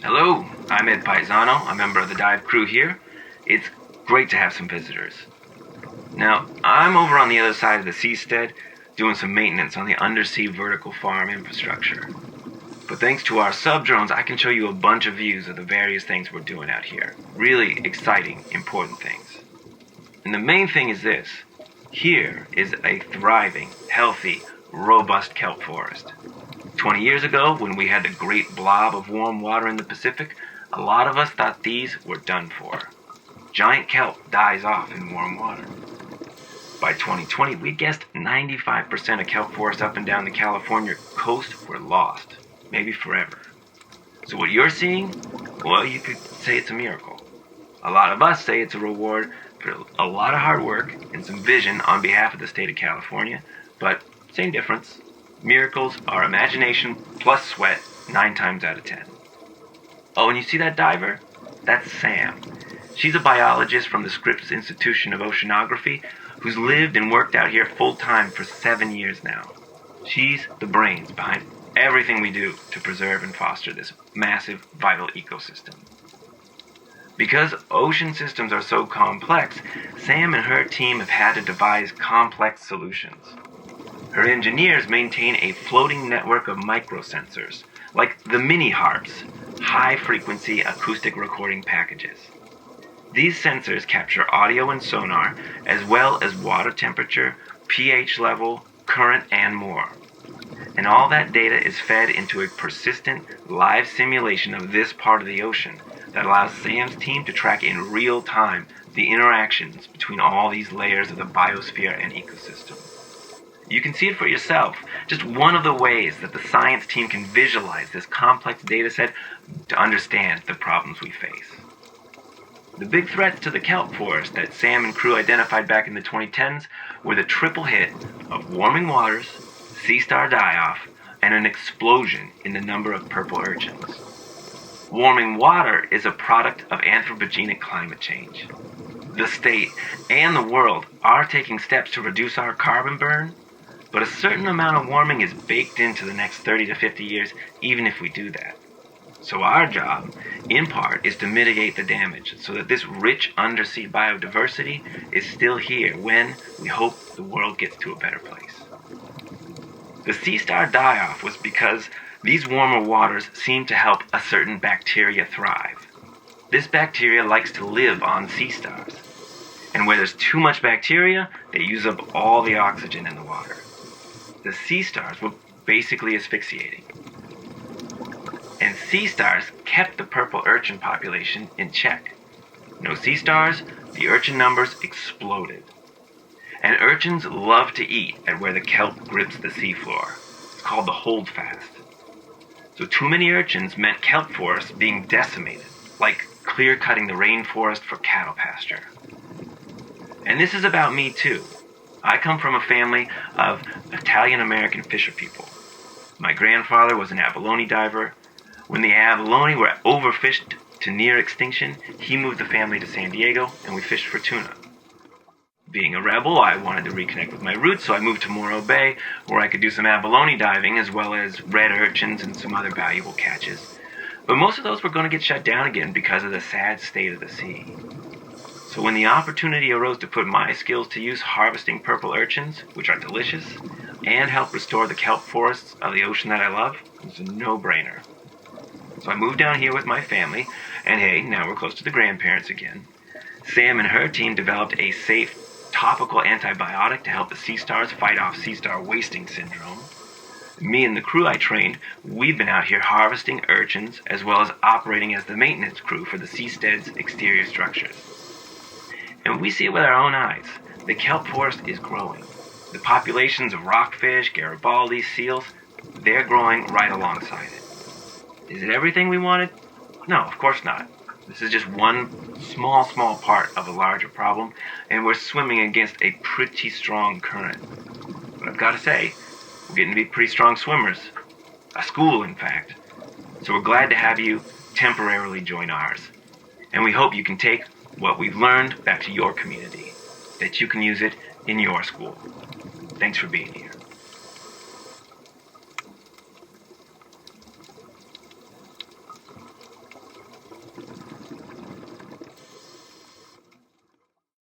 Hello, I'm Ed Paisano, a member of the dive crew here. It's great to have some visitors. Now, I'm over on the other side of the Seastead doing some maintenance on the undersea vertical farm infrastructure. But thanks to our sub-drones, I can show you a bunch of views of the various things we're doing out here. Really exciting, important things. And the main thing is this. Here is a thriving, healthy, robust kelp forest. 20 years ago, when we had the great blob of warm water in the Pacific, a lot of us thought these were done for. Giant kelp dies off in warm water. By 2020, we guessed 95% of kelp forests up and down the California coast were lost, maybe forever. So what you're seeing, well, you could say it's a miracle. A lot of us say it's a reward for a lot of hard work and some vision on behalf of the state of California, but same difference. Miracles are imagination plus sweat 9 times out of 10. Oh, and you see that diver? That's Sam. She's a biologist from the Scripps Institution of Oceanography who's lived and worked out here full-time for 7 years now. She's the brains behind everything we do to preserve and foster this massive, vital ecosystem. Because ocean systems are so complex, Sam and her team have had to devise complex solutions. Her engineers maintain a floating network of microsensors, like the mini-HARPs, high-frequency acoustic recording packages. These sensors capture audio and sonar, as well as water temperature, pH level, current, and more. And all that data is fed into a persistent, live simulation of this part of the ocean that allows Sam's team to track in real time the interactions between all these layers of the biosphere and ecosystem. You can see it for yourself, just one of the ways that the science team can visualize this complex data set to understand the problems we face. The big threats to the kelp forest that Sam and crew identified back in the 2010s were the triple hit of warming waters, sea star die-off, and an explosion in the number of purple urchins. Warming water is a product of anthropogenic climate change. The state and the world are taking steps to reduce our carbon burn, but a certain amount of warming is baked into the next 30 to 50 years, even if we do that. So our job, in part, is to mitigate the damage so that this rich undersea biodiversity is still here when we hope the world gets to a better place. The sea star die-off was because these warmer waters seem to help a certain bacteria thrive. This bacteria likes to live on sea stars. And where there's too much bacteria, they use up all the oxygen in the water. The sea stars were basically asphyxiating. And sea stars kept the purple urchin population in check. No sea stars, the urchin numbers exploded. And urchins love to eat at where the kelp grips the seafloor. It's called the holdfast. So too many urchins meant kelp forests being decimated, like clear-cutting the rainforest for cattle pasture. And this is about me too. I come from a family of Italian-American fisher people. My grandfather was an abalone diver. When the abalone were overfished to near extinction, he moved the family to San Diego, and we fished for tuna. Being a rebel, I wanted to reconnect with my roots, so I moved to Morro Bay, where I could do some abalone diving, as well as red urchins and some other valuable catches. But most of those were going to get shut down again because of the sad state of the sea. So when the opportunity arose to put my skills to use harvesting purple urchins, which are delicious, and help restore the kelp forests of the ocean that I love, it was a no-brainer. So I moved down here with my family, and hey, now we're close to the grandparents again. Sam and her team developed a safe, topical antibiotic to help the sea stars fight off sea star wasting syndrome. Me and the crew I trained, we've been out here harvesting urchins, as well as operating as the maintenance crew for the Seastead's exterior structures. And we see it with our own eyes. The kelp forest is growing. The populations of rockfish, Garibaldi, seals, they're growing right alongside it. Is it everything we wanted? No, of course not. This is just one small part of a larger problem, and we're swimming against a pretty strong current. But I've got to say, we're getting to be pretty strong swimmers. A school, in fact. So we're glad to have you temporarily join ours. And we hope you can take what we've learned back to your community, that you can use it in your school. Thanks for being here.